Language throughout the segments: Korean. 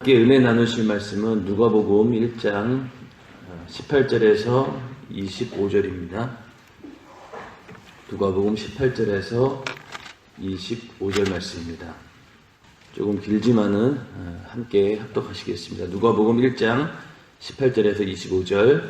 함께 은혜 나누실 말씀은 누가복음 1장 18절에서 25절입니다. 누가복음 18절에서 25절 말씀입니다. 조금 길지만은 함께 합독하시겠습니다. 누가복음 1장 18절에서 25절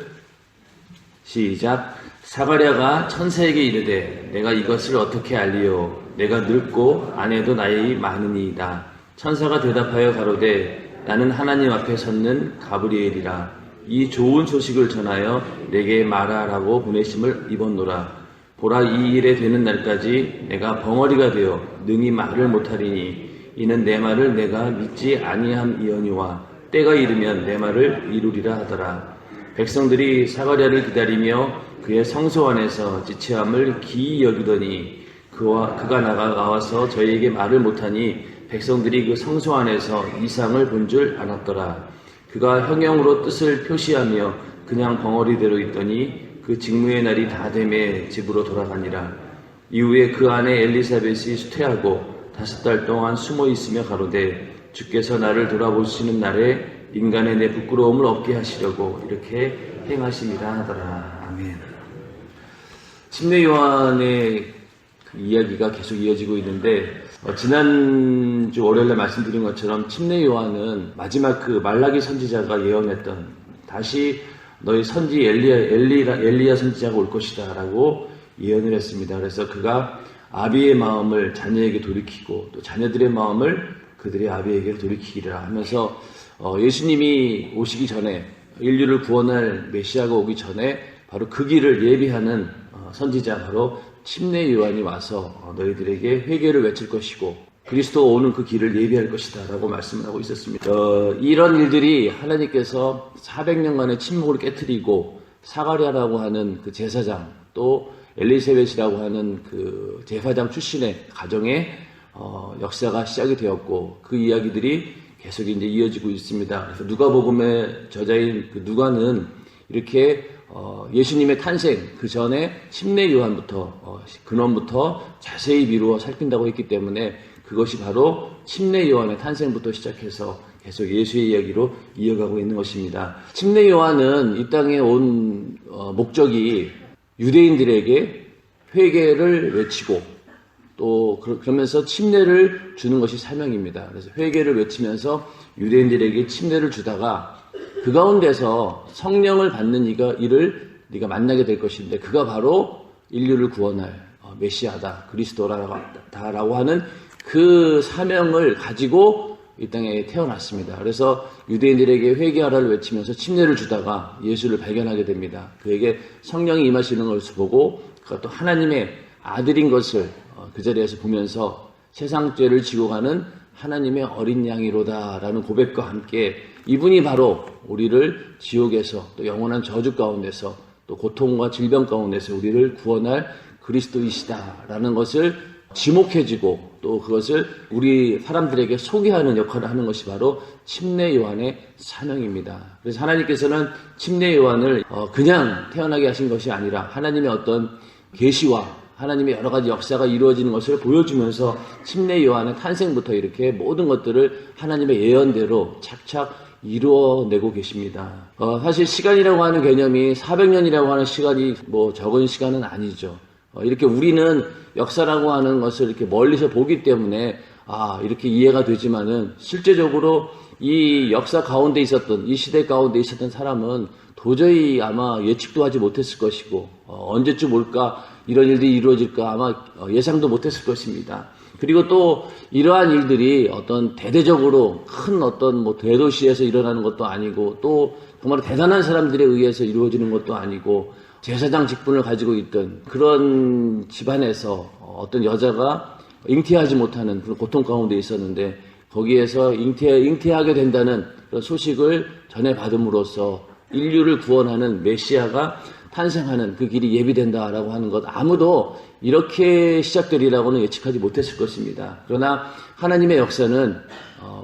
시작. 사가랴가 천사에게 이르되 내가 이것을 어떻게 알리요? 내가 늙고 아내도 나이 많으니이다. 천사가 대답하여 가로되 나는 하나님 앞에 섰는 가브리엘이라. 이 좋은 소식을 전하여 내게 말하라고 보내심을 입었노라. 보라, 이 일에 되는 날까지 내가 벙어리가 되어 능히 말을 못하리니 이는 내 말을 내가 믿지 아니함이거니와 때가 이르면 내 말을 이루리라 하더라. 백성들이 사가랴를 기다리며 그의 성소 안에서 지체함을 기이 여기더니 그가 나와서 저희에게 말을 못하니 백성들이 그 성소 안에서 이상을 본 줄 알았더라. 그가 형용으로 뜻을 표시하며 그냥 벙어리대로 있더니 그 직무의 날이 다 되매 집으로 돌아가니라. 이후에 그 아내 엘리사벳이 수태하고 5달 동안 숨어 있으며 가로되 주께서 나를 돌아보시는 날에 인간의 내 부끄러움을 없게 하시려고 이렇게 행하심이라 하더라. 아멘. 침례 요한의 이야기가 계속 이어지고 있는데 지난주 월요일에 말씀드린 것처럼 침례 요한은 마지막 그 말라기 선지자가 예언했던 다시 너희 선지 엘리야 선지자가 올 것이다 라고 예언을 했습니다. 그래서 그가 아비의 마음을 자녀에게 돌이키고 또 자녀들의 마음을 그들의 아비에게 돌이키리라 하면서 예수님이 오시기 전에 인류를 구원할 메시아가 오기 전에 바로 그 길을 예비하는 선지자 바로 침례 요한이 와서 너희들에게 회개를 외칠 것이고 그리스도가 오는 그 길을 예비할 것이다 라고 말씀을 하고 있었습니다. 이런 일들이 하나님께서 400년간의 침묵을 깨트리고 사가랴라고 하는 그 제사장 또 엘리사벳이라고 하는 그 제사장 출신의 가정의 역사가 시작이 되었고 그 이야기들이 계속 이제 이어지고 있습니다. 그래서 누가복음의 저자인 그 누가는 이렇게 예수님의 탄생 그 전에 침례 요한부터 근원부터 자세히 미루어 살핀다고 했기 때문에 그것이 바로 침례 요한의 탄생부터 시작해서 계속 예수의 이야기로 이어가고 있는 것입니다. 침례 요한은 이 땅에 온 목적이 유대인들에게 회개를 외치고 또 그러면서 침례를 주는 것이 사명입니다. 그래서 회개를 외치면서 유대인들에게 침례를 주다가 그 가운데서 성령을 받는 이를 네가 만나게 될 것인데 그가 바로 인류를 구원할 메시아다, 그리스도라고 하는 그 사명을 가지고 이 땅에 태어났습니다. 그래서 유대인들에게 회개하라를 외치면서 침례를 주다가 예수를 발견하게 됩니다. 그에게 성령이 임하시는 것을 보고 그가 또 하나님의 아들인 것을 그 자리에서 보면서 세상 죄를 지고 가는 하나님의 어린 양이로다라는 고백과 함께 이분이 바로 우리를 지옥에서 또 영원한 저주 가운데서 또 고통과 질병 가운데서 우리를 구원할 그리스도이시다라는 것을 지목해지고 또 그것을 우리 사람들에게 소개하는 역할을 하는 것이 바로 침례 요한의 사명입니다. 그래서 하나님께서는 침례 요한을 그냥 태어나게 하신 것이 아니라 하나님의 어떤 계시와 하나님의 여러 가지 역사가 이루어지는 것을 보여주면서 침례 요한의 탄생부터 이렇게 모든 것들을 하나님의 예언대로 착착 이루어내고 계십니다. 사실 시간이라고 하는 개념이 400년이라고 하는 시간이 적은 시간은 아니죠. 이렇게 우리는 역사라고 하는 것을 이렇게 멀리서 보기 때문에 이렇게 이해가 되지만은 실제적으로 이 역사 가운데 있었던 이 시대 가운데 있었던 사람은 도저히 아마 예측도 하지 못했을 것이고 언제쯤 올까 이런 일들이 이루어질까 아마 예상도 못했을 것입니다. 그리고 또 이러한 일들이 어떤 대대적으로 큰 어떤 대도시에서 일어나는 것도 아니고 또 정말 대단한 사람들에 의해서 이루어지는 것도 아니고 제사장 직분을 가지고 있던 그런 집안에서 어떤 여자가 잉태하지 못하는 그런 고통 가운데 있었는데 거기에서 잉태하게 된다는 그런 소식을 전해받음으로써 인류를 구원하는 메시아가 탄생하는 그 길이 예비된다라고 하는 것 아무도 이렇게 시작되리라고는 예측하지 못했을 것입니다. 그러나 하나님의 역사는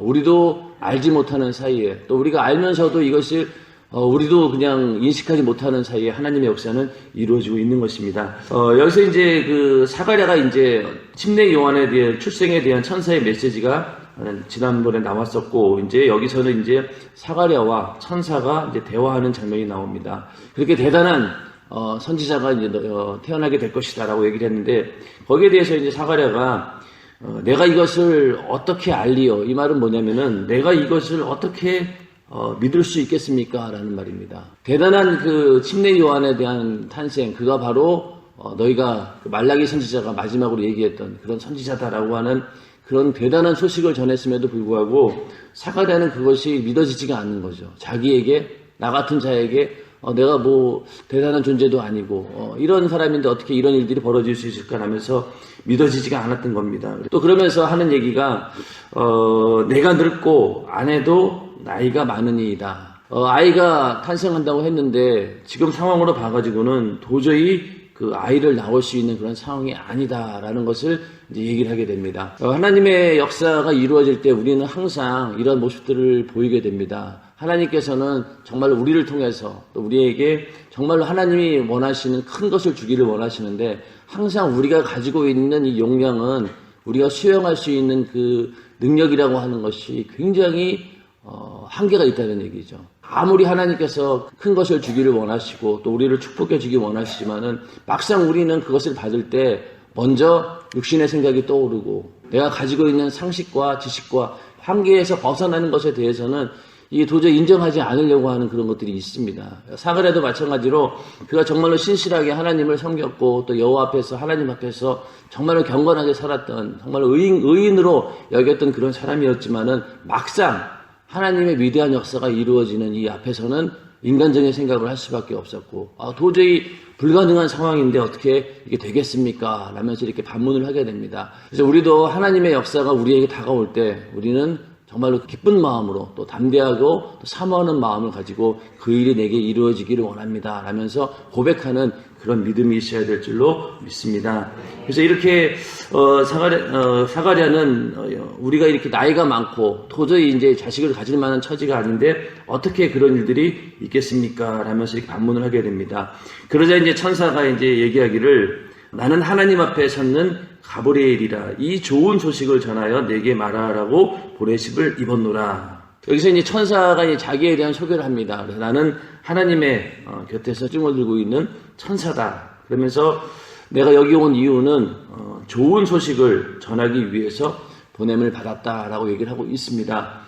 우리도 알지 못하는 사이에 또 우리가 알면서도 이것을 우리도 그냥 인식하지 못하는 사이에 하나님의 역사는 이루어지고 있는 것입니다. 여기서 이제 그 사가랴가 이제 침례 요한에 대한 출생에 대한 천사의 메시지가 지난번에 나왔었고, 이제 여기서는 이제 사가랴와 천사가 이제 대화하는 장면이 나옵니다. 그렇게 대단한 선지자가 이제 태어나게 될 것이다라고 얘기를 했는데, 거기에 대해서 이제 사가랴가 내가 이것을 어떻게 알리요? 이 말은 뭐냐면은 내가 이것을 어떻게 믿을 수 있겠습니까? 라는 말입니다. 대단한 그 침례 요한에 대한 탄생, 그가 바로 너희가 그 말라기 선지자가 마지막으로 얘기했던 그런 선지자다라고 하는 그런 대단한 소식을 전했음에도 불구하고 사가랴는 그것이 믿어지지가 않는 거죠. 자기에게, 나 같은 자에게 내가 뭐 대단한 존재도 아니고 이런 사람인데 어떻게 이런 일들이 벌어질 수 있을까 하면서 믿어지지가 않았던 겁니다. 또 그러면서 하는 얘기가 내가 늙고 아내도 나이가 많으니이다. 아이가 탄생한다고 했는데 지금 상황으로 봐가지고는 도저히 그 아이를 낳을 수 있는 그런 상황이 아니다라는 것을 이제 얘기를 하게 됩니다. 하나님의 역사가 이루어질 때 우리는 항상 이런 모습들을 보이게 됩니다. 하나님께서는 정말 우리를 통해서 또 우리에게 정말로 하나님이 원하시는 큰 것을 주기를 원하시는데 항상 우리가 가지고 있는 이 용량은 우리가 수용할 수 있는 그 능력이라고 하는 것이 굉장히 한계가 있다는 얘기죠. 아무리 하나님께서 큰 것을 주기를 원하시고 또 우리를 축복해 주기 원하시지만은 막상 우리는 그것을 받을 때 먼저 육신의 생각이 떠오르고 내가 가지고 있는 상식과 지식과 한계에서 벗어나는 것에 대해서는 이게 도저히 인정하지 않으려고 하는 그런 것들이 있습니다. 사가랴도 마찬가지로 그가 정말로 신실하게 하나님을 섬겼고 또 여호와 앞에서 하나님 앞에서 정말로 경건하게 살았던 정말로 의인으로 여겼던 그런 사람이었지만은 막상 하나님의 위대한 역사가 이루어지는 이 앞에서는 인간적인 생각을 할 수밖에 없었고 도저히 불가능한 상황인데 어떻게 이게 되겠습니까? 라면서 이렇게 반문을 하게 됩니다. 그래서 우리도 하나님의 역사가 우리에게 다가올 때 우리는 정말로 기쁜 마음으로 또 담대하고 또 사모하는 마음을 가지고 그 일이 내게 이루어지기를 원합니다. 라면서 고백하는 그런 믿음이 있어야 될 줄로 믿습니다. 그래서 이렇게 사가랴는 우리가 이렇게 나이가 많고 도저히 이제 자식을 가질 만한 처지가 아닌데 어떻게 그런 일들이 있겠습니까? 라면서 이렇게 반문을 하게 됩니다. 그러자 이제 천사가 이제 얘기하기를 나는 하나님 앞에 섰는 가브리엘이라 이 좋은 소식을 전하여 내게 말하라고 보내십을 입었노라. 여기서 이제 천사가 이제 자기에 대한 소개를 합니다. 그래서 나는 하나님의 곁에서 증을 들고 있는 천사다. 그러면서 내가 여기 온 이유는 좋은 소식을 전하기 위해서 보냄을 받았다라고 얘기를 하고 있습니다.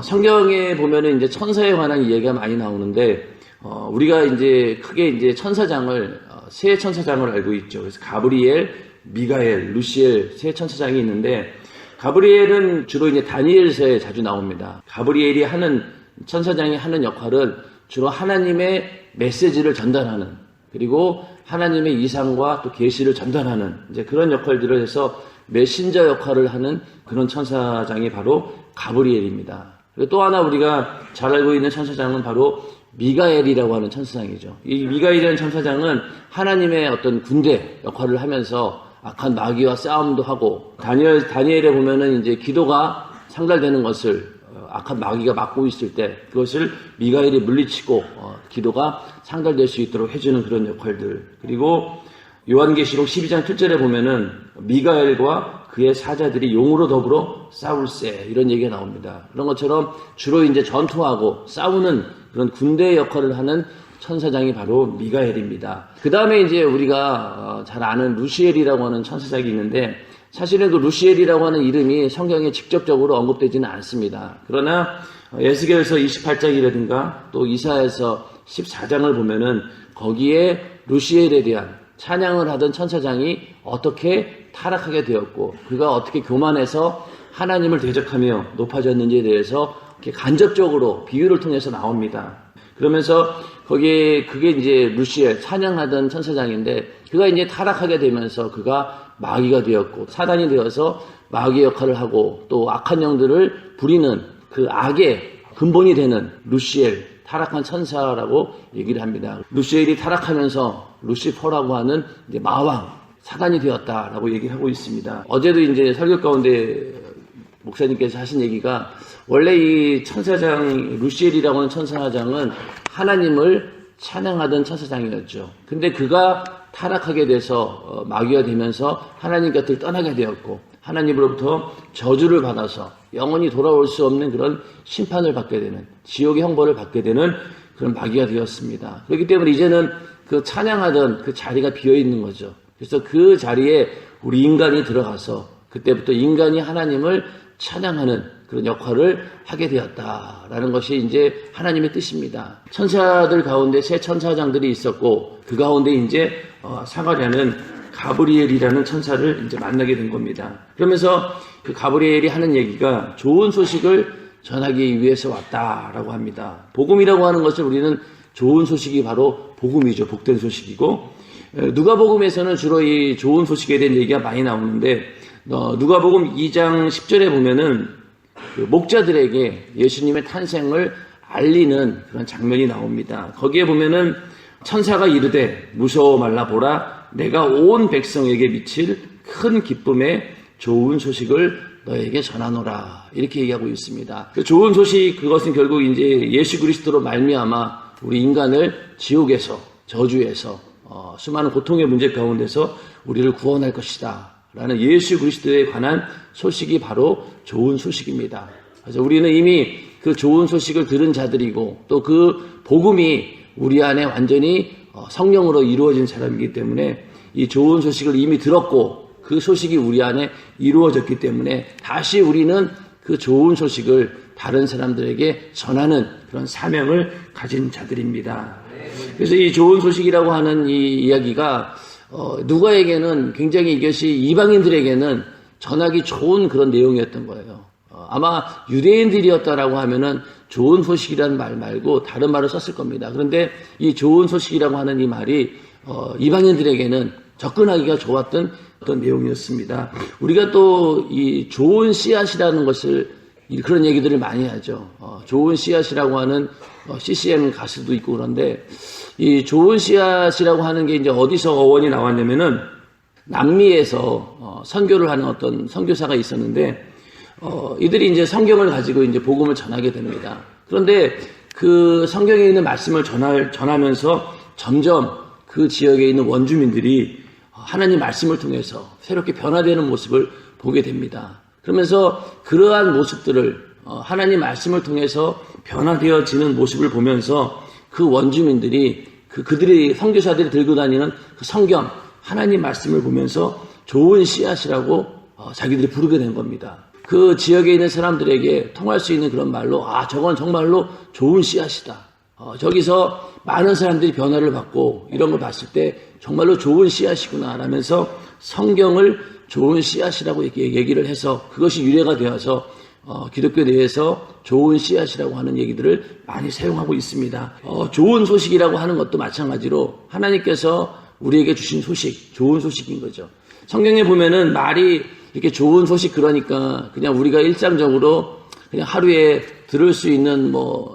성경에 보면은 이제 천사에 관한 이야기가 많이 나오는데 우리가 이제 크게 이제 천사장을 세 천사장을 알고 있죠. 그래서 가브리엘, 미가엘, 루시엘 세 천사장이 있는데 가브리엘은 주로 이제 다니엘서에 자주 나옵니다. 가브리엘이 하는 천사장이 하는 역할은 주로 하나님의 메시지를 전달하는 그리고 하나님의 이상과 또 계시를 전달하는 이제 그런 역할들을 해서 메신저 역할을 하는 그런 천사장이 바로 가브리엘입니다. 그리고 또 하나 우리가 잘 알고 있는 천사장은 바로 미가엘이라고 하는 천사장이죠. 이 미가엘이라는 천사장은 하나님의 어떤 군대 역할을 하면서 악한 마귀와 싸움도 하고 다니엘에 보면은 이제 기도가 상달되는 것을 악한 마귀가 막고 있을 때 그것을 미가엘이 물리치고 기도가 상달될 수 있도록 해주는 그런 역할들. 그리고 요한계시록 12장 7절에 보면은 미가엘과 그의 사자들이 용으로 더불어 싸울세 이런 얘기가 나옵니다. 그런 것처럼 주로 이제 전투하고 싸우는 그런 군대 역할을 하는 천사장이 바로 미가엘입니다. 그 다음에 이제 우리가 잘 아는 루시엘이라고 하는 천사장이 있는데 사실은 그 루시엘이라고 하는 이름이 성경에 직접적으로 언급되지는 않습니다. 그러나 에스겔서 28장이라든가 또 이사야서 14장을 보면은 거기에 루시엘에 대한 찬양을 하던 천사장이 어떻게 타락하게 되었고 그가 어떻게 교만해서 하나님을 대적하며 높아졌는지에 대해서 이렇게 간접적으로 비유를 통해서 나옵니다. 그러면서 거기에 그게 이제 루시엘 찬양하던 천사장인데 그가 이제 타락하게 되면서 그가 마귀가 되었고 사단이 되어서 마귀 역할을 하고 또 악한 영들을 부리는 그 악의 근본이 되는 루시엘 타락한 천사라고 얘기를 합니다. 루시엘이 타락하면서 루시퍼라고 하는 이제 마왕 사단이 되었다라고 얘기를 하고 있습니다. 어제도 이제 설교 가운데 목사님께서 하신 얘기가 원래 이 천사장 루시엘이라고 하는 천사장은 하나님을 찬양하던 천사장이었죠. 근데 그가 타락하게 돼서 마귀가 되면서 하나님 곁을 떠나게 되었고 하나님으로부터 저주를 받아서 영원히 돌아올 수 없는 그런 심판을 받게 되는, 지옥의 형벌을 받게 되는 그런 마귀가 되었습니다. 그렇기 때문에 이제는 그 찬양하던 그 자리가 비어 있는 거죠. 그래서 그 자리에 우리 인간이 들어가서 그때부터 인간이 하나님을 찬양하는 그런 역할을 하게 되었다라는 것이 이제 하나님의 뜻입니다. 천사들 가운데 세 천사장들이 있었고 그 가운데 이제 사가랴는 가브리엘이라는 천사를 이제 만나게 된 겁니다. 그러면서 그 가브리엘이 하는 얘기가 좋은 소식을 전하기 위해서 왔다라고 합니다. 복음이라고 하는 것을 우리는 좋은 소식이 바로 복음이죠. 복된 소식이고, 누가복음에서는 주로 이 좋은 소식에 대한 얘기가 많이 나오는데, 누가복음 2장 10절에 보면은 그 목자들에게 예수님의 탄생을 알리는 그런 장면이 나옵니다. 거기에 보면은 천사가 이르되 무서워 말라 보라 내가 온 백성에게 미칠 큰 기쁨의 좋은 소식을 너에게 전하노라 이렇게 얘기하고 있습니다. 그 좋은 소식 그것은 결국 이제 예수 그리스도로 말미암아 우리 인간을 지옥에서 저주에서 수많은 고통의 문제 가운데서 우리를 구원할 것이다 라는 예수 그리스도에 관한 소식이 바로 좋은 소식입니다. 그래서 우리는 이미 그 좋은 소식을 들은 자들이고 또 그 복음이 우리 안에 완전히 성령으로 이루어진 사람이기 때문에 이 좋은 소식을 이미 들었고 그 소식이 우리 안에 이루어졌기 때문에 다시 우리는 그 좋은 소식을 다른 사람들에게 전하는 그런 사명을 가진 자들입니다. 그래서 이 좋은 소식이라고 하는 이 이야기가 누가에게는 굉장히 이것이 이방인들에게는 전하기 좋은 그런 내용이었던 거예요. 아마 유대인들이었다라고 하면은 좋은 소식이라는 말 말고 다른 말을 썼을 겁니다. 그런데 이 좋은 소식이라고 하는 이 말이 이방인들에게는 접근하기가 좋았던 어떤 내용이었습니다. 우리가 또 이 좋은 씨앗이라는 것을 그런 얘기들을 많이 하죠. 좋은 씨앗이라고 하는 CCM 가수도 있고 그런데 이 좋은 씨앗이라고 하는 게 이제 어디서 어원이 나왔냐면은 남미에서 선교를 하는 어떤 선교사가 있었는데 이들이 이제 성경을 가지고 이제 복음을 전하게 됩니다. 그런데 그 성경에 있는 말씀을 전하면서 점점 그 지역에 있는 원주민들이 하나님 말씀을 통해서 새롭게 변화되는 모습을 보게 됩니다. 그러면서 그러한 모습들을 하나님 말씀을 통해서 변화되어지는 모습을 보면서 그 원주민들이 그들이 선교사들이 들고 다니는 그 성경 하나님 말씀을 보면서 좋은 씨앗이라고 자기들이 부르게 된 겁니다. 그 지역에 있는 사람들에게 통할 수 있는 그런 말로 저건 정말로 좋은 씨앗이다. 저기서 많은 사람들이 변화를 받고 이런 걸 봤을 때 정말로 좋은 씨앗이구나 라면서 성경을 좋은 씨앗이라고 이렇게 얘기를 해서 그것이 유래가 되어서 기독교 내에서 좋은 씨앗이라고 하는 얘기들을 많이 사용하고 있습니다. 좋은 소식이라고 하는 것도 마찬가지로 하나님께서 우리에게 주신 소식, 좋은 소식인 거죠. 성경에 보면은 말이 이렇게 좋은 소식 그러니까 그냥 우리가 일상적으로 그냥 하루에 들을 수 있는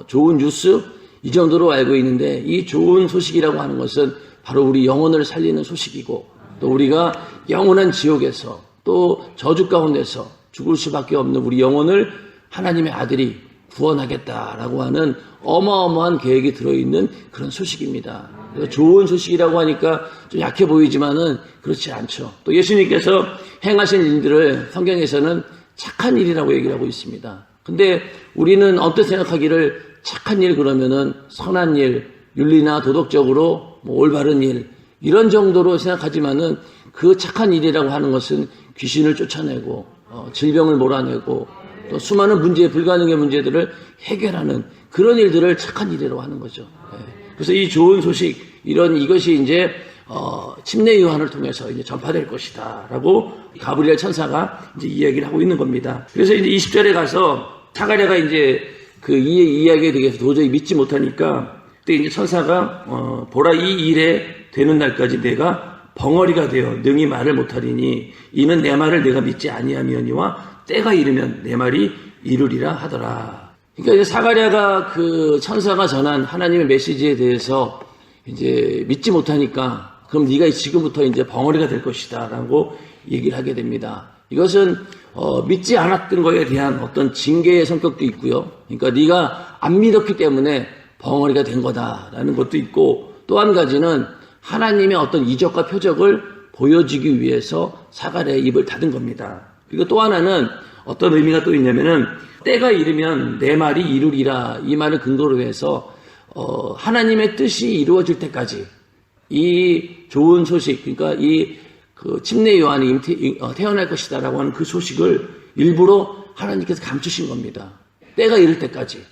좋은 뉴스 이 정도로 알고 있는데 이 좋은 소식이라고 하는 것은 바로 우리 영혼을 살리는 소식이고 또 우리가 영원한 지옥에서 또 저주 가운데서 죽을 수밖에 없는 우리 영혼을 하나님의 아들이 구원하겠다라고 하는 어마어마한 계획이 들어있는 그런 소식입니다. 좋은 소식이라고 하니까 좀 약해 보이지만은 그렇지 않죠. 또 예수님께서 행하신 일들을 성경에서는 착한 일이라고 얘기를 하고 있습니다. 근데 우리는 어떻게 생각하기를 착한 일 그러면은 선한 일, 윤리나 도덕적으로 올바른 일 이런 정도로 생각하지만은 그 착한 일이라고 하는 것은 귀신을 쫓아내고 질병을 몰아내고 또 수많은 불가능의 문제들을 해결하는 그런 일들을 착한 일이라고 하는 거죠. 그래서 이 좋은 소식 이것이 이제 침례 요한을 통해서 이제 전파될 것이다라고 가브리엘 천사가 이제 이야기를 하고 있는 겁니다. 그래서 이제 20절에 가서 사가랴가 이제 그 이야기에 대해서 도저히 믿지 못하니까 그때 이제 천사가 보라 이 일에 되는 날까지 내가 벙어리가 되어 능히 말을 못하리니 이는 내 말을 내가 믿지 아니하며니와 때가 이르면 내 말이 이루리라 하더라. 그러니까 이제 사가랴가 그 천사가 전한 하나님의 메시지에 대해서 이제 믿지 못하니까 그럼 네가 지금부터 이제 벙어리가 될 것이다라고 얘기를 하게 됩니다. 이것은 믿지 않았던 것에 대한 어떤 징계의 성격도 있고요. 그러니까 네가 안 믿었기 때문에 벙어리가 된 거다라는 것도 있고 또 한 가지는 하나님의 어떤 이적과 표적을 보여주기 위해서 사가랴의 입을 닫은 겁니다. 그리고 또 하나는 어떤 의미가 또 있냐면은 때가 이르면 내 말이 이루리라 이 말을 근거로 해서 하나님의 뜻이 이루어질 때까지 이 좋은 소식 그러니까 그 침례 요한이 태어날 것이다라고 하는 그 소식을 일부러 하나님께서 감추신 겁니다. 때가 이를 때까지.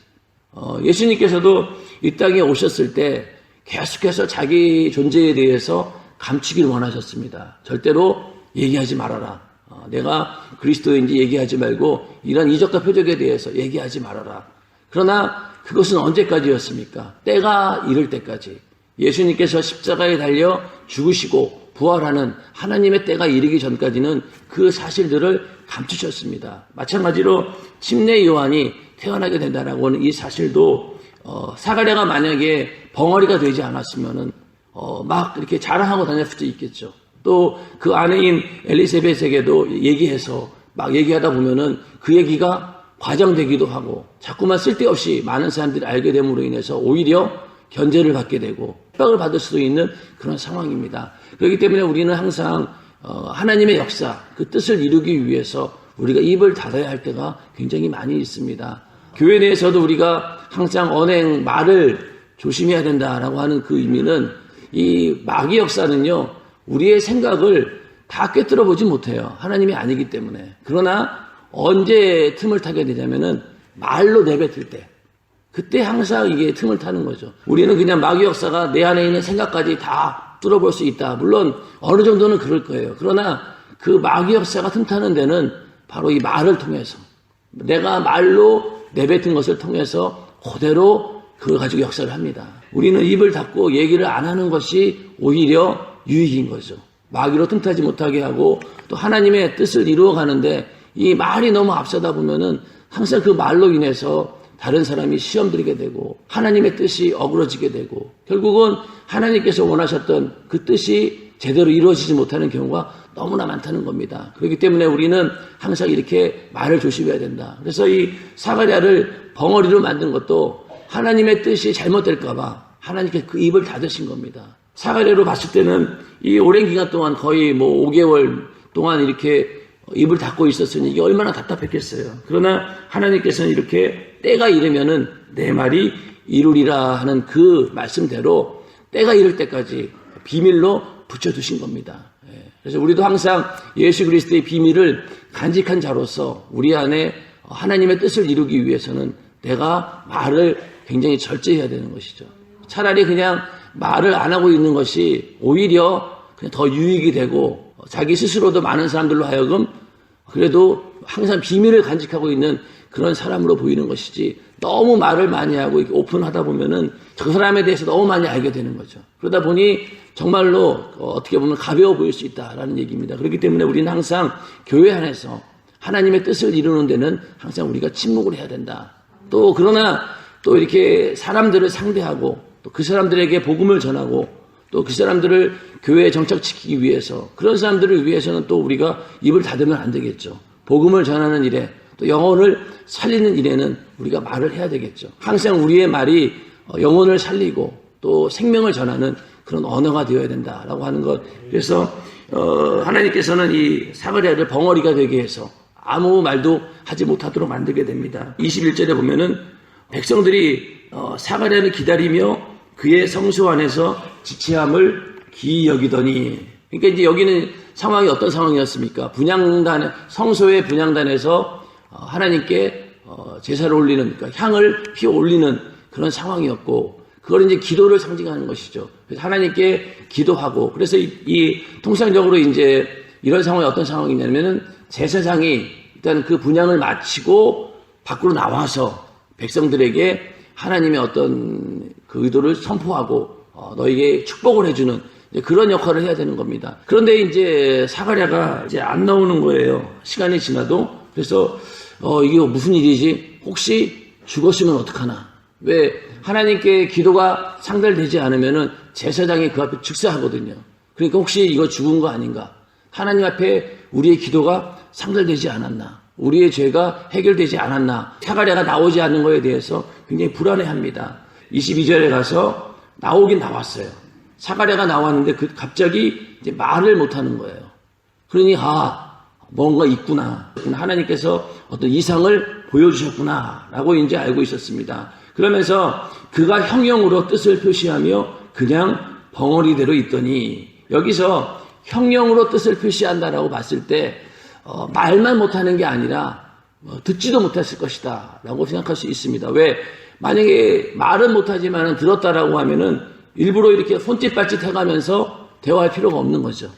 예수님께서도 이 땅에 오셨을 때 계속해서 자기 존재에 대해서 감추기를 원하셨습니다. 절대로 얘기하지 말아라. 내가 그리스도인지 얘기하지 말고 이런 이적과 표적에 대해서 얘기하지 말아라. 그러나 그것은 언제까지였습니까? 때가 이를 때까지. 예수님께서 십자가에 달려 죽으시고 부활하는 하나님의 때가 이르기 전까지는 그 사실들을 감추셨습니다. 마찬가지로 침례 요한이 태어나게 된다라고 하는 이 사실도 사가랴가 만약에 벙어리가 되지 않았으면은 막 이렇게 자랑하고 다녔을 수도 있겠죠. 또 그 아내인 엘리사벳에게도 얘기해서 막 얘기하다 보면은 그 얘기가 과장되기도 하고 자꾸만 쓸데없이 많은 사람들이 알게 됨으로 인해서 오히려 견제를 받게 되고 핍박을 받을 수도 있는 그런 상황입니다. 그렇기 때문에 우리는 항상 하나님의 역사, 그 뜻을 이루기 위해서 우리가 입을 닫아야 할 때가 굉장히 많이 있습니다. 교회 내에서도 우리가 항상 언행, 말을 조심해야 된다라고 하는 그 의미는 이 마귀 역사는요, 우리의 생각을 다 꿰뚫어 보지 못해요. 하나님이 아니기 때문에. 그러나 언제 틈을 타게 되냐면은 말로 내뱉을 때. 그때 항상 이게 틈을 타는 거죠. 우리는 그냥 마귀 역사가 내 안에 있는 생각까지 다 뚫어볼 수 있다. 물론 어느 정도는 그럴 거예요. 그러나 그 마귀 역사가 틈타는 데는 바로 이 말을 통해서 내가 말로 내뱉은 것을 통해서 그대로 그걸 가지고 역사를 합니다. 우리는 입을 닫고 얘기를 안 하는 것이 오히려 유익인 거죠. 마귀로 틈타지 못하게 하고 또 하나님의 뜻을 이루어가는데 이 말이 너무 앞서다 보면은 항상 그 말로 인해서 다른 사람이 시험 들게 되고 하나님의 뜻이 어그러지게 되고 결국은 하나님께서 원하셨던 그 뜻이 제대로 이루어지지 못하는 경우가 너무나 많다는 겁니다. 그렇기 때문에 우리는 항상 이렇게 말을 조심해야 된다. 그래서 이 사가랴를 벙어리로 만든 것도 하나님의 뜻이 잘못될까 봐 하나님께서 그 입을 닫으신 겁니다. 사가랴로 봤을 때는 이 오랜 기간 동안 거의 5개월 동안 이렇게 입을 닫고 있었으니 이게 얼마나 답답했겠어요. 그러나 하나님께서는 이렇게 때가 이르면은 내 말이 이루리라 하는 그 말씀대로 때가 이를 때까지 비밀로 붙여두신 겁니다. 그래서 우리도 항상 예수 그리스도의 비밀을 간직한 자로서 우리 안에 하나님의 뜻을 이루기 위해서는 내가 말을 굉장히 절제해야 되는 것이죠. 차라리 그냥 말을 안 하고 있는 것이 오히려 그냥 더 유익이 되고 자기 스스로도 많은 사람들로 하여금 그래도 항상 비밀을 간직하고 있는 그런 사람으로 보이는 것이지 너무 말을 많이 하고 이렇게 오픈하다 보면은 저 사람에 대해서 너무 많이 알게 되는 거죠. 그러다 보니 정말로 어떻게 보면 가벼워 보일 수 있다라는 얘기입니다. 그렇기 때문에 우리는 항상 교회 안에서 하나님의 뜻을 이루는 데는 항상 우리가 침묵을 해야 된다. 또 그러나 또 이렇게 사람들을 상대하고 또 그 사람들에게 복음을 전하고 또 그 사람들을 교회에 정착시키기 위해서 그런 사람들을 위해서는 또 우리가 입을 닫으면 안 되겠죠. 복음을 전하는 일에 또 영혼을 살리는 일에는 우리가 말을 해야 되겠죠. 항상 우리의 말이 영혼을 살리고 또 생명을 전하는 그런 언어가 되어야 된다라고 하는 것. 그래서 하나님께서는 이 사가랴를 벙어리가 되게 해서 아무 말도 하지 못하도록 만들게 됩니다. 21절에 보면은 백성들이 사가랴를 기다리며 그의 성소 안에서 지체함을 기이 여기더니, 그러니까 이제 여기는 상황이 어떤 상황이었습니까? 성소의 분향단에서 하나님께 제사를 올리는, 그러니까 향을 피워 올리는 그런 상황이었고, 그걸 이제 기도를 상징하는 것이죠. 그래서 하나님께 기도하고, 그래서 이 통상적으로 이제 이런 상황이 어떤 상황이냐면은 제사장이 일단 그 분향을 마치고 밖으로 나와서 백성들에게 하나님의 어떤 그 의도를 선포하고 너에게 축복을 해주는 그런 역할을 해야 되는 겁니다. 그런데 이제 사가랴가 이제 안 나오는 거예요. 시간이 지나도. 그래서 이게 무슨 일이지? 혹시 죽었으면 어떡하나? 왜 하나님께 기도가 상달되지 않으면은 제사장이 그 앞에 즉사하거든요. 그러니까 혹시 이거 죽은 거 아닌가? 하나님 앞에 우리의 기도가 상달되지 않았나? 우리의 죄가 해결되지 않았나? 사가랴가 나오지 않는 거에 대해서 굉장히 불안해합니다. 22절에 가서 나오긴 나왔어요. 사가랴가 나왔는데 갑자기 이제 말을 못하는 거예요. 그러니 뭔가 있구나. 하나님께서 어떤 이상을 보여주셨구나라고 이제 알고 있었습니다. 그러면서 그가 형용으로 뜻을 표시하며 그냥 벙어리대로 있더니, 여기서 형용으로 뜻을 표시한다라고 봤을 때 말만 못하는 게 아니라 듣지도 못했을 것이다 라고 생각할 수 있습니다. 왜? 만약에 말은 못하지만 들었다라고 하면은 일부러 이렇게 손짓발짓 해가면서 대화할 필요가 없는 거죠.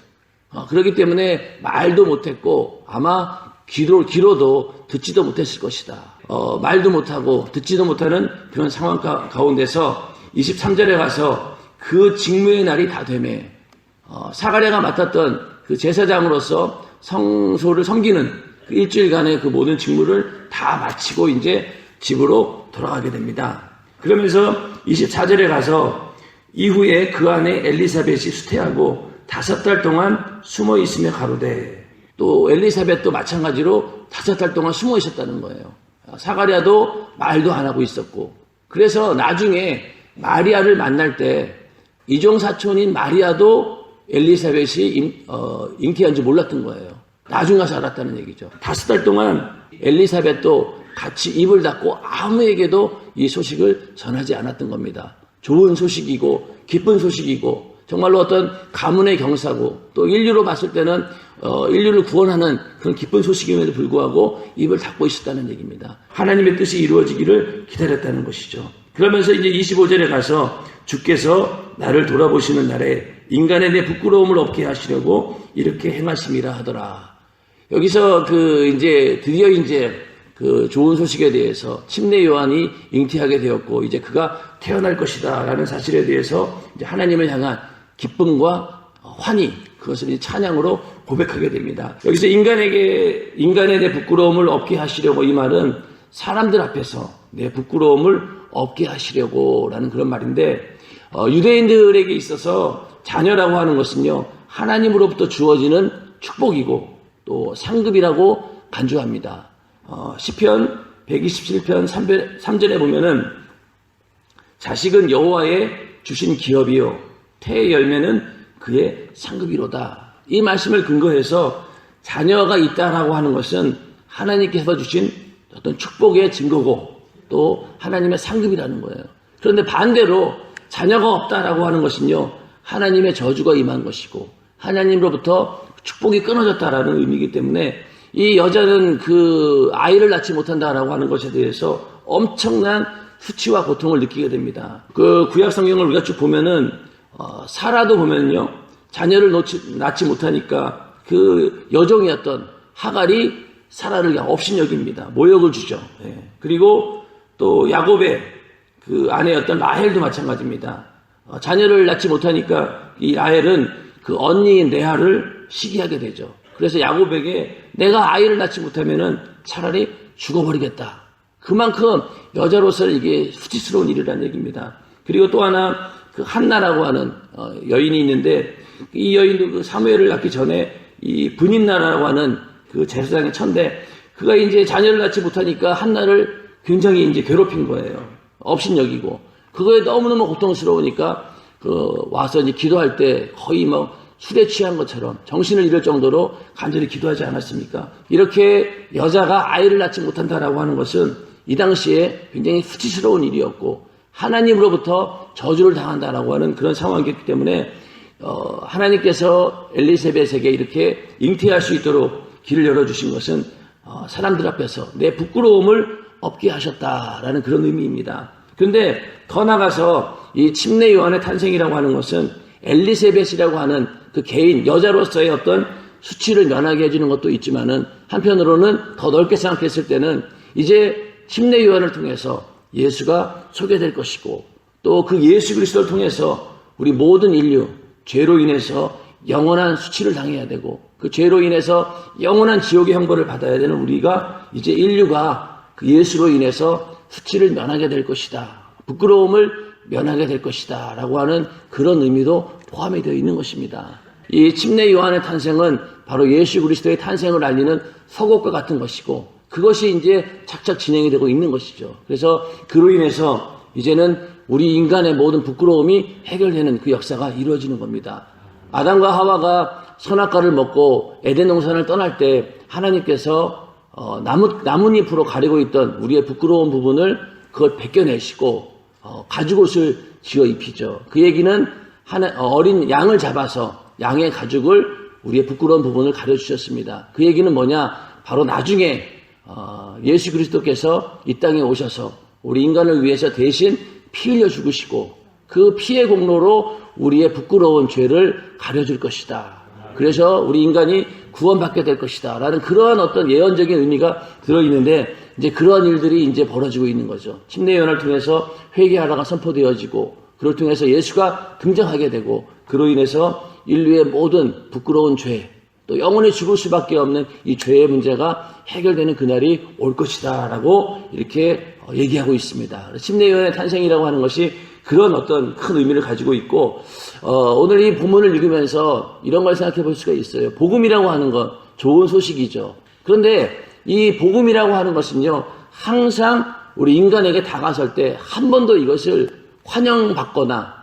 그렇기 때문에 말도 못했고 아마 귀로도 듣지도 못했을 것이다. 말도 못하고 듣지도 못하는 그런 상황 가운데서 23절에 가서 그 직무의 날이 다 되매 사가랴가 맡았던 그 제사장으로서 성소를 섬기는 그 일주일간의 그 모든 직무를 다 마치고 이제 집으로 돌아가게 됩니다. 그러면서 24절에 가서 이후에 그 안에 엘리사벳이 수태하고 5달 동안 숨어 있으며 가로되, 또 엘리사벳도 마찬가지로 5달 동안 숨어 있었다는 거예요. 사가랴도 말도 안 하고 있었고, 그래서 나중에 마리아를 만날 때 이종 사촌인 마리아도 엘리사벳이 잉태한 줄 몰랐던 거예요. 나중에 가서 알았다는 얘기죠. 5달 동안 엘리사벳도 같이 입을 닫고 아무에게도 이 소식을 전하지 않았던 겁니다. 좋은 소식이고 기쁜 소식이고 정말로 어떤 가문의 경사고, 또 인류로 봤을 때는 인류를 구원하는 그런 기쁜 소식임에도 불구하고 입을 닫고 있었다는 얘기입니다. 하나님의 뜻이 이루어지기를 기다렸다는 것이죠. 그러면서 이제 25절에 가서 주께서 나를 돌아보시는 날에 인간의 내 부끄러움을 없게 하시려고 이렇게 행하심이라 하더라. 여기서 드디어 그 좋은 소식에 대해서 침례 요한이 잉태하게 되었고 이제 그가 태어날 것이다라는 사실에 대해서 이제 하나님을 향한 기쁨과 환희, 그것을 이제 찬양으로 고백하게 됩니다. 여기서 인간의 내 부끄러움을 없게 하시려고, 이 말은 사람들 앞에서 내 부끄러움을 없게 하시려고라는 그런 말인데, 유대인들에게 있어서 자녀라고 하는 것은요, 하나님으로부터 주어지는 축복이고 또 상급이라고 간주합니다. 시편 127편 3절에 보면은 자식은 여호와의 주신 기업이요 태의 열매는 그의 상급이로다. 이 말씀을 근거해서 자녀가 있다라고 하는 것은 하나님께서 주신 어떤 축복의 증거고 또 하나님의 상급이라는 거예요. 그런데 반대로 자녀가 없다라고 하는 것은요, 하나님의 저주가 임한 것이고 하나님으로부터 축복이 끊어졌다라는 의미이기 때문에 이 여자는 그 아이를 낳지 못한다라고 하는 것에 대해서 엄청난 수치와 고통을 느끼게 됩니다. 그 구약 성경을 우리가 쭉 보면은 사라도 보면요, 자녀를 낳지 못하니까 그 여종이었던 하갈이 사라를 업신여깁니다. 모욕을 주죠. 그리고 또 야곱의 그 아내였던 라헬도 마찬가지입니다. 자녀를 낳지 못하니까 이 라헬은 그 언니인 레아를 시기하게 되죠. 그래서 야곱에게 내가 아이를 낳지 못하면은 차라리 죽어버리겠다. 그만큼 여자로서 이게 수치스러운 일이라는 얘기입니다. 그리고 또 하나 그 한나라고 하는 여인이 있는데, 이 여인도 그 사무엘을 낳기 전에 이 분임나라고 하는 그 제사장의 처인데, 그가 이제 자녀를 낳지 못하니까 한나를 굉장히 이제 괴롭힌 거예요. 업신여기고. 그거에 너무너무 고통스러우니까 와서 이제 기도할 때 거의 술에 취한 것처럼 정신을 잃을 정도로 간절히 기도하지 않았습니까? 이렇게 여자가 아이를 낳지 못한다라고 하는 것은 이 당시에 굉장히 수치스러운 일이었고 하나님으로부터 저주를 당한다라고 하는 그런 상황이었기 때문에 하나님께서 엘리사벳에게 이렇게 잉태할 수 있도록 길을 열어주신 것은 사람들 앞에서 내 부끄러움을 없게 하셨다라는 그런 의미입니다. 그런데 더 나아가서 이 침례 요한의 탄생이라고 하는 것은 엘리사벳이라고 하는 그 개인 여자로서의 어떤 수치를 면하게 해주는 것도 있지만은 한편으로는 더 넓게 생각했을 때는 이제 침례 요한을 통해서 예수가 소개될 것이고 또 그 예수 그리스도를 통해서 우리 모든 인류 죄로 인해서 영원한 수치를 당해야 되고 그 죄로 인해서 영원한 지옥의 형벌을 받아야 되는 우리가 이제 인류가 그 예수로 인해서 수치를 면하게 될 것이다. 부끄러움을 면하게 될 것이다. 라고 하는 그런 의미도 포함이 되어 있는 것입니다. 이 침례 요한의 탄생은 바로 예수 그리스도의 탄생을 알리는 서곡과 같은 것이고 그것이 이제 착착 진행이 되고 있는 것이죠. 그래서 그로 인해서 이제는 우리 인간의 모든 부끄러움이 해결되는 그 역사가 이루어지는 겁니다. 아담과 하와가 선악과를 먹고 에덴 동산을 떠날 때 하나님께서 나뭇잎으로 가리고 있던 우리의 부끄러운 부분을 그걸 벗겨내시고 가죽옷을 지어 입히죠. 그 얘기는 어린 양을 잡아서 양의 가죽을 우리의 부끄러운 부분을 가려주셨습니다. 그 얘기는 뭐냐? 바로 나중에 예수 그리스도께서 이 땅에 오셔서 우리 인간을 위해서 대신 피 흘려 죽으시고 그 피의 공로로 우리의 부끄러운 죄를 가려줄 것이다. 그래서 우리 인간이 구원받게 될 것이다. 라는 그러한 어떤 예언적인 의미가 들어있는데 이제 그러한 일들이 이제 벌어지고 있는 거죠. 침례 요한을 통해서 회개하라가 선포되어지고 그걸 통해서 예수가 등장하게 되고 그로 인해서 인류의 모든 부끄러운 죄 또 영원히 죽을 수밖에 없는 이 죄의 문제가 해결되는 그날이 올 것이다 라고 이렇게 얘기하고 있습니다. 침례 요한의 탄생이라고 하는 것이 그런 어떤 큰 의미를 가지고 있고 오늘 이 본문을 읽으면서 이런 걸 생각해 볼 수가 있어요. 복음이라고 하는 건 좋은 소식이죠. 그런데 이 복음이라고 하는 것은요 항상 우리 인간에게 다가설 때 한 번도 이것을 환영받거나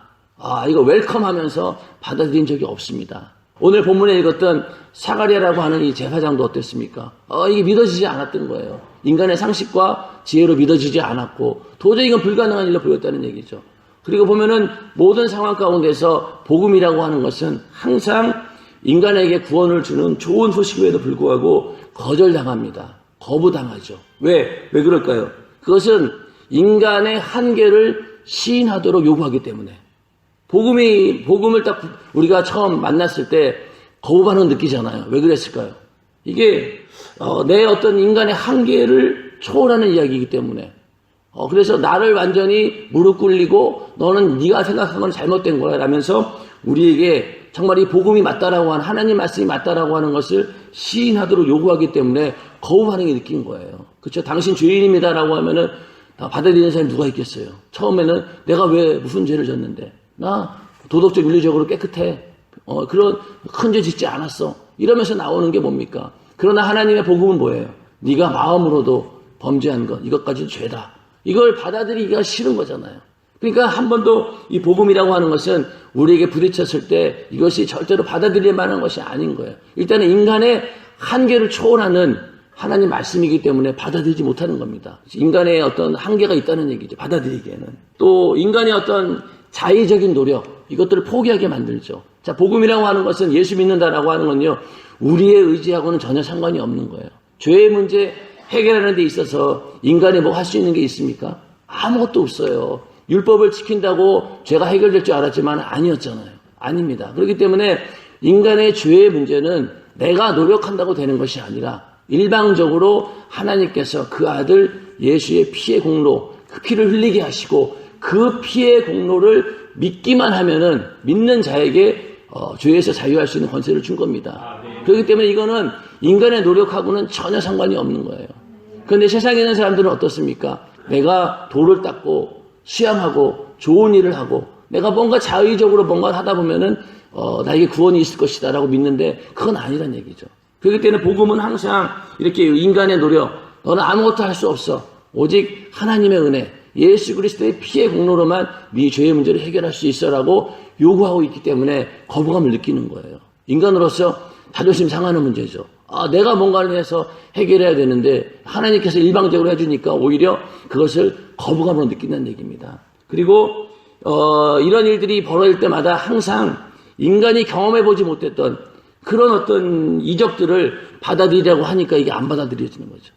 이거 웰컴하면서 받아들인 적이 없습니다. 오늘 본문에 읽었던 사가랴라고 하는 이 제사장도 어땠습니까? 이게 믿어지지 않았던 거예요. 인간의 상식과 지혜로 믿어지지 않았고 도저히 이건 불가능한 일로 보였다는 얘기죠. 그리고 보면은 모든 상황 가운데서 복음이라고 하는 것은 항상 인간에게 구원을 주는 좋은 소식임에도 불구하고 거절당합니다. 거부당하죠. 왜 그럴까요? 그것은 인간의 한계를 시인하도록 요구하기 때문에 복음을 딱 우리가 처음 만났을 때 거부 반응 느끼잖아요. 왜 그랬을까요? 이게 내 어떤 인간의 한계를 초월하는 이야기이기 때문에 그래서 나를 완전히 무릎 꿇리고 너는 네가 생각한 건 잘못된 거야 라면서 우리에게 정말 이 복음이 맞다라고 하는 하나님 말씀이 맞다라고 하는 것을 시인하도록 요구하기 때문에 거부 반응이 느낀 거예요. 그렇죠? 당신 죄인입니다라고 하면은 받아들이는 사람이 누가 있겠어요? 처음에는 내가 왜 무슨 죄를 졌는데 나 도덕적 윤리적으로 깨끗해. 그런 큰 죄 짓지 않았어. 이러면서 나오는 게 뭡니까? 그러나 하나님의 복음은 뭐예요? 네가 마음으로도 범죄한 것 이것까지도 죄다. 이걸 받아들이기가 싫은 거잖아요. 그러니까 한 번도 이 복음이라고 하는 것은 우리에게 부딪혔을 때 이것이 절대로 받아들일 만한 것이 아닌 거예요. 일단은 인간의 한계를 초월하는 하나님 말씀이기 때문에 받아들이지 못하는 겁니다. 인간의 어떤 한계가 있다는 얘기죠. 받아들이기에는. 또 인간의 어떤 자의적인 노력 이것들을 포기하게 만들죠. 자, 복음이라고 하는 것은 예수 믿는다라고 하는 건요. 우리의 의지하고는 전혀 상관이 없는 거예요. 죄의 문제 해결하는 데 있어서 인간이 뭐 할 수 있는 게 있습니까? 아무것도 없어요. 율법을 지킨다고 죄가 해결될 줄 알았지만 아니었잖아요. 아닙니다. 그렇기 때문에 인간의 죄의 문제는 내가 노력한다고 되는 것이 아니라 일방적으로 하나님께서 그 아들 예수의 피의 공로 그 피를 흘리게 하시고 그 피의 공로를 믿기만 하면은 믿는 자에게 죄에서 자유할 수 있는 권세를 준 겁니다. 그렇기 때문에 이거는 인간의 노력하고는 전혀 상관이 없는 거예요. 그런데 세상에 있는 사람들은 어떻습니까? 내가 돌을 닦고 수양하고 좋은 일을 하고 내가 뭔가 자의적으로 뭔가를 하다 보면은 나에게 구원이 있을 것이다 라고 믿는데 그건 아니란 얘기죠. 그렇기 때문에 복음은 항상 이렇게 인간의 노력 너는 아무것도 할 수 없어. 오직 하나님의 은혜 예수 그리스도의 피의 공로로만 네 죄의 문제를 해결할 수 있어라고 요구하고 있기 때문에 거부감을 느끼는 거예요. 인간으로서 자존심 상하는 문제죠. 내가 뭔가를 해서 해결해야 되는데 하나님께서 일방적으로 해주니까 오히려 그것을 거부감으로 느낀다는 얘기입니다. 그리고 이런 일들이 벌어질 때마다 항상 인간이 경험해보지 못했던 그런 어떤 이적들을 받아들이려고 하니까 이게 안 받아들여지는 거죠.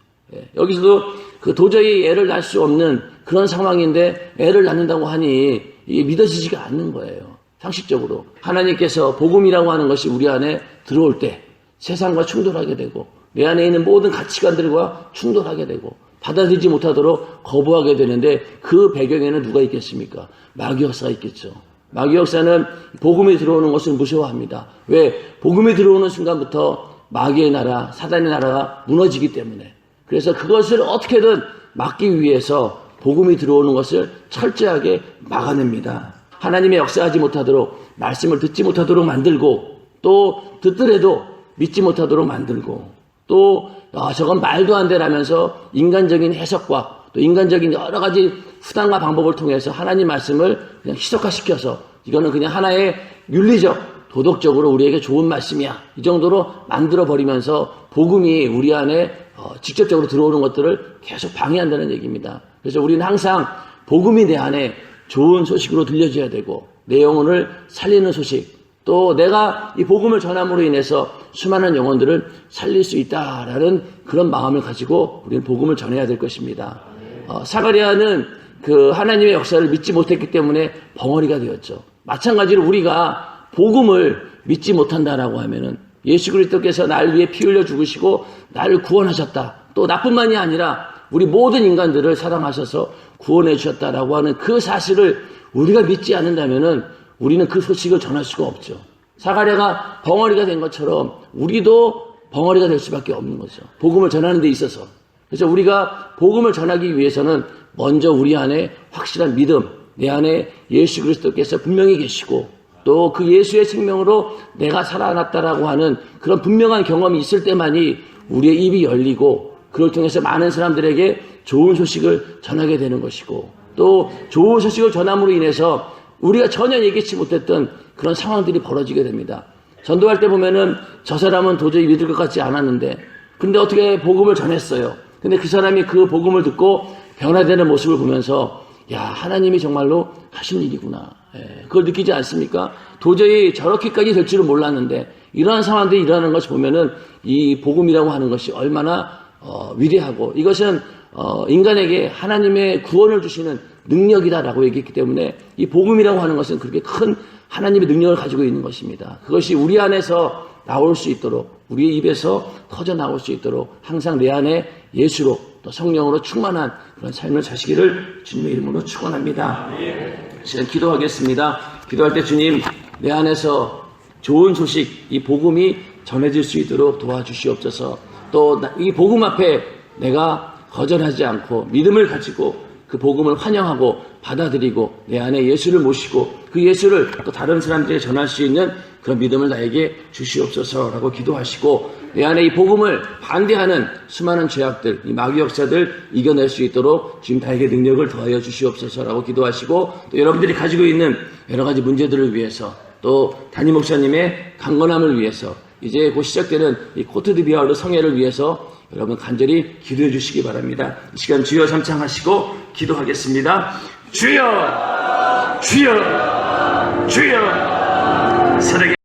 여기서도 그 도저히 애를 낳을 수 없는 그런 상황인데 애를 낳는다고 하니 이게 믿어지지가 않는 거예요. 상식적으로. 하나님께서 복음이라고 하는 것이 우리 안에 들어올 때 세상과 충돌하게 되고 내 안에 있는 모든 가치관들과 충돌하게 되고 받아들이지 못하도록 거부하게 되는데 그 배경에는 누가 있겠습니까? 마귀 역사가 있겠죠. 마귀 역사는 복음이 들어오는 것을 무서워합니다. 왜? 복음이 들어오는 순간부터 마귀의 나라, 사단의 나라가 무너지기 때문에. 그래서 그것을 어떻게든 막기 위해서 복음이 들어오는 것을 철저하게 막아냅니다. 하나님의 역사하지 못하도록 말씀을 듣지 못하도록 만들고 또 듣더라도 믿지 못하도록 만들고 또 저건 말도 안 되라면서 인간적인 해석과 또 인간적인 여러 가지 수단과 방법을 통해서 하나님 말씀을 그냥 희석화시켜서 이거는 그냥 하나의 윤리적 도덕적으로 우리에게 좋은 말씀이야. 이 정도로 만들어버리면서 복음이 우리 안에 직접적으로 들어오는 것들을 계속 방해한다는 얘기입니다. 그래서 우리는 항상 복음이 내 안에 좋은 소식으로 들려줘야 되고 내 영혼을 살리는 소식, 또 내가 이 복음을 전함으로 인해서 수많은 영혼들을 살릴 수 있다라는 그런 마음을 가지고 우리는 복음을 전해야 될 것입니다. 사가랴는 그 하나님의 역사를 믿지 못했기 때문에 벙어리가 되었죠. 마찬가지로 우리가 복음을 믿지 못한다라고 하면은 예수 그리스도께서 나를 위해 피 흘려 죽으시고 나를 구원하셨다. 또 나뿐만이 아니라 우리 모든 인간들을 사랑하셔서 구원해 주셨다라고 하는 그 사실을 우리가 믿지 않는다면은 우리는 그 소식을 전할 수가 없죠. 사가랴가 벙어리가 된 것처럼 우리도 벙어리가 될 수밖에 없는 거죠. 복음을 전하는 데 있어서. 그래서 우리가 복음을 전하기 위해서는 먼저 우리 안에 확실한 믿음, 내 안에 예수 그리스도께서 분명히 계시고 또 그 예수의 생명으로 내가 살아났다라고 하는 그런 분명한 경험이 있을 때만이 우리의 입이 열리고 그걸 통해서 많은 사람들에게 좋은 소식을 전하게 되는 것이고 또 좋은 소식을 전함으로 인해서 우리가 전혀 예기치 못했던 그런 상황들이 벌어지게 됩니다. 전도할 때 보면은 저 사람은 도저히 믿을 것 같지 않았는데 근데 어떻게 복음을 전했어요. 근데 그 사람이 그 복음을 듣고 변화되는 모습을 보면서 야, 하나님이 정말로 하신 일이구나. 그걸 느끼지 않습니까? 도저히 저렇게까지 될 줄은 몰랐는데 이러한 상황들이 일어나는 것을 보면은 이 복음이라고 하는 것이 얼마나 위대하고 이것은 인간에게 하나님의 구원을 주시는 능력이다라고 얘기했기 때문에 이 복음이라고 하는 것은 그렇게 큰 하나님의 능력을 가지고 있는 것입니다. 그것이 우리 안에서 나올 수 있도록 우리의 입에서 터져 나올 수 있도록 항상 내 안에 예수로 또 성령으로 충만한 그런 삶을 사시기를 주님의 이름으로 축원합니다. 지금 기도하겠습니다. 기도할 때 주님 내 안에서 좋은 소식 이 복음이 전해질 수 있도록 도와주시옵소서. 또 이 복음 앞에 내가 거절하지 않고 믿음을 가지고 그 복음을 환영하고 받아들이고 내 안에 예수를 모시고 그 예수를 또 다른 사람들에게 전할 수 있는 그런 믿음을 나에게 주시옵소서라고 기도하시고 내 안에 이 복음을 반대하는 수많은 죄악들, 이 마귀 역사들 이겨낼 수 있도록 주님 나에게 능력을 더하여 주시옵소서라고 기도하시고 또 여러분들이 가지고 있는 여러 가지 문제들을 위해서 또 담임 목사님의 강건함을 위해서 이제 곧 시작되는 이 코트디부아르 성회를 위해서 여러분 간절히 기도해 주시기 바랍니다. 이 시간 주여 삼창하시고 기도하겠습니다. 주여! 주여! 주여! 사랑해